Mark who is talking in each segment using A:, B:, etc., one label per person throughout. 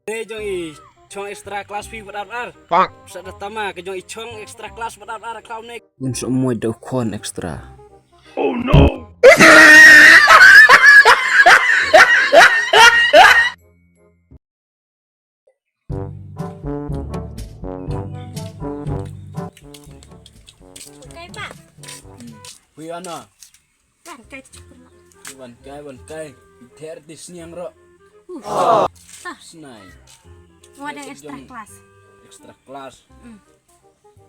A: jong chong extra class fee benar-benar. Bisa datama ke jong chong extra class benar-benar kau nek.
B: Untuk semua dokuan ekstra.
C: Oh no!
D: Cây Pak.
A: Wi ana.
D: Kan cây cukup.
A: Wan kai. Ter di sniang ro.
D: Tah,
A: Snai.
D: mau ada extra kelas.
A: Extra class.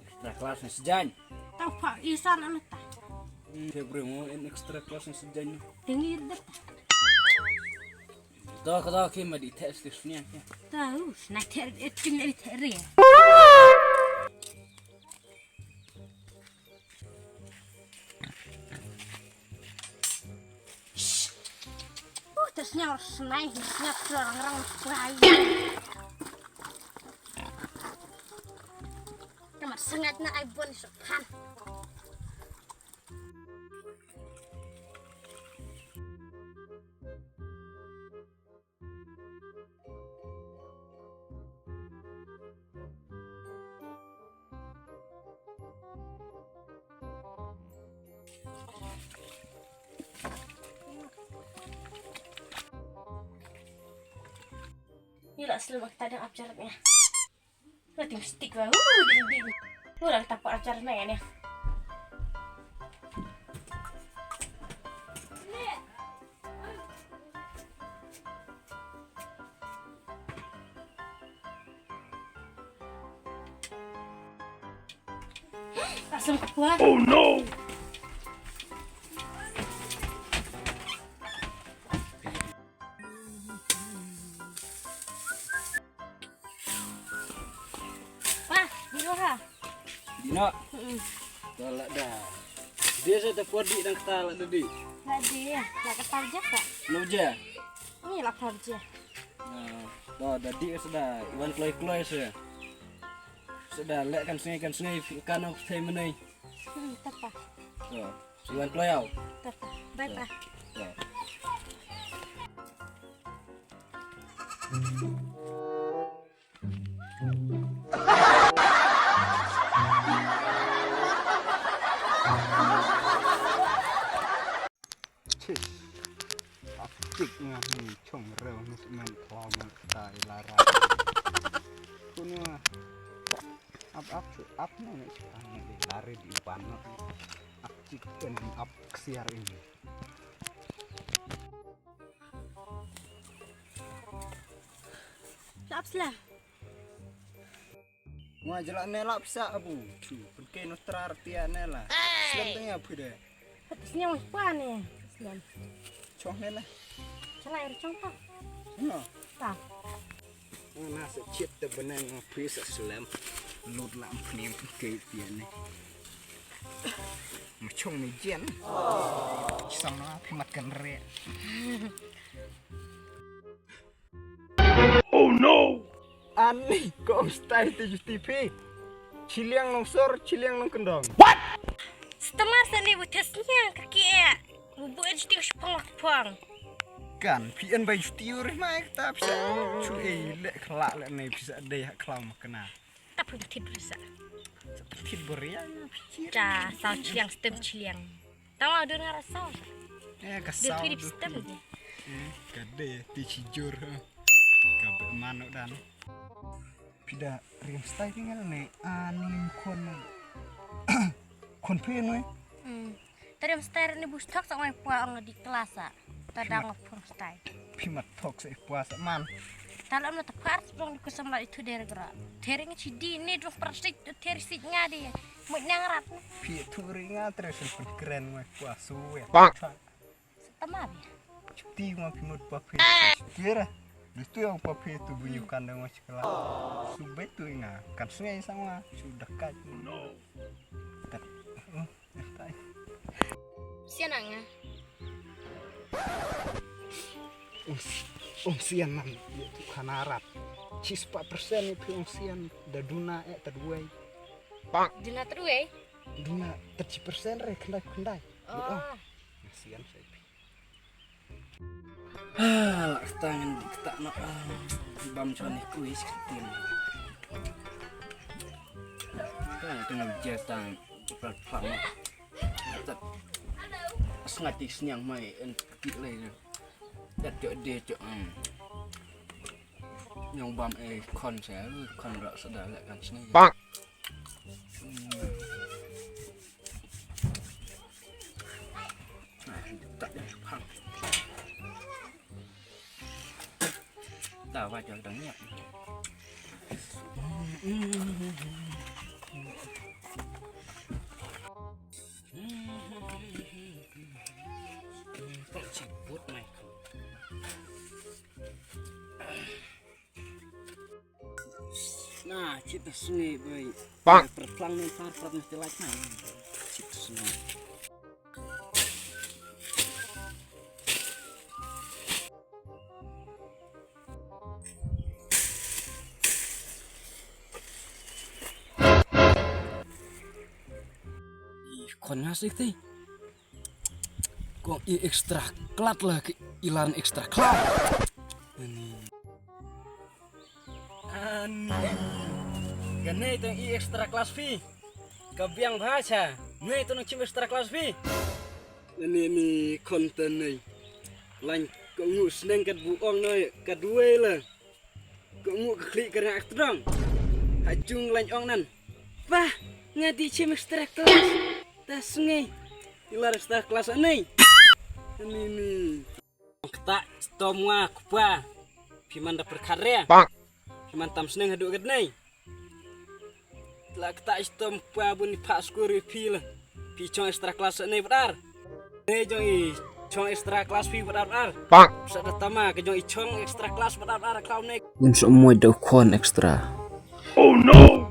A: Extra class ni sejan.
D: Tahu Pak Isan anu tah.
A: Februari mo in extra class ni sejan.
D: Tinggi deh.
A: Kata kima di tes di sniang.
D: Tahu, nak ter tim dari teri. Terusnya harus naik, terusnya orang-orang bayi. Kamar sengatnya iPhone sepan. Gila selalu kita ada abjaratnya. Udah tim stick lah, ding. Udah kita pak abjaratnya ya nih. Langsung kebuat.
C: Oh no!
D: Wah, di luar.
A: Dino. Tolak dah. Dia saya tak kuat di dan kita lak di.
D: Tadi ya, lah ketarja kak.
A: Lo je.
D: Ini lah kerja.
A: Dah tadi sudah Iwan kloy sudah. Sudah lek kan sungai kan aku saya menai.
D: Tepat,
A: Tuh, Iwan kloy au.
D: tepat. Baik pak.
A: Tuh.
B: Apik ngah chong reu ni semen klau man tai lara. Kuno up ni sekarang ni lari di panot. Apik kan up siar ini.
D: Laps lah.
B: Ngah jelak nelak bisa abu. Pergi nostra artian nela. Selam tanya apa deh?
D: Terusnya mau apa nih? Selam.
B: Chong nela.
D: Salah air contoh.
B: No.
D: Tak.
B: Nah secit terbenang ngapis selam. Lut lam pnim ke pian ni. Macam ni jen. Sama pimatkan re.
C: Oh no!
B: Ani kau style tujuh TV. Ciliang nongsor, ciliang nong kendong.
D: Setemar seni butasnya kaki ya. Bubuk aja tiup pang.
B: Kan, pian baju tiur mah kita bisa. Cuy, lek kelak lek ni bisa deh kelam kena.
D: Tapi tidur bisa.
B: Seperti berian pikir.
D: Cah, sao ciliang setem ciliang. Tahu ada rasa.
B: Ya
D: Dia
B: kesal.
D: tuh di sistem aja.
B: Kade ti cijur. Kabel manuk dan. Pida rim style tinggal ni anim kon. Kon pian we.
D: Tadi mesti ni bustak sama puang di kelas ah. Tadang pun style.
B: Pimat tok se puasa man.
D: Kalau nak tepat sebelum dikesambar itu dari gerak. Tering cidi ni dong persik teri siknya dia. Mau nyangarat.
B: Pi turinga terus keren we puasu we.
D: Setemar ya.
B: Cuti mah pimut papi. Kira. Itu yang papi itu bunyi kandang masih kelak. Subet tu ingat. Kan sungai sama sudah kat.
C: No!
D: Sianangnya.
B: Ungsian man itu kanarat. Cis 4% itu ungsian daduna terduai.
D: Dina terus
B: Duna 30% re kendai.
D: Oh.
B: Ungsian saya.
A: Lak tangan kita nak. bam cuan kuis ketin. Kan dengan jatang pertama. Tetap sengaja siang mai entik lagi. Dat cok dia cok. Yang bam kon saya kon rak sedar kan sini.
C: Bang.
A: Tak ada hang. Tak wajah dangnya. Kok cibut mai. Nah, cita sungai baik.
C: Bang.
A: Perpelang nih par mesti lagi. Cita sungai. Kon ngasih teh. Kok ekstra klat lah ilan ekstra klat. Ani. Gane itu ekstra kelas V. Kebiang baca. Nih itu nang ekstra kelas V. Ini konten nih. Lain kok ngus neng kat buong nih kedua lah. Kok ngus klik karena aktrong. Hajung lain ong nan. Bah, ngadi ekstra kelas. Tas sungai. Ilar ekstra kelas ini. Ini nih. Kita tomwa kupa. Piman dapat karya.
C: Bang.
A: Mantam seneng haduk gednai. Telah kita istom pabun di pak skuri pil. Picong ekstra kelas ini benar. Nih jong cong ekstra kelas pi benar.
C: Bang.
A: Sudah tama ke jong icong ekstra kelas benar kau nek.
E: Untuk semua dokon ekstra.
C: Oh no!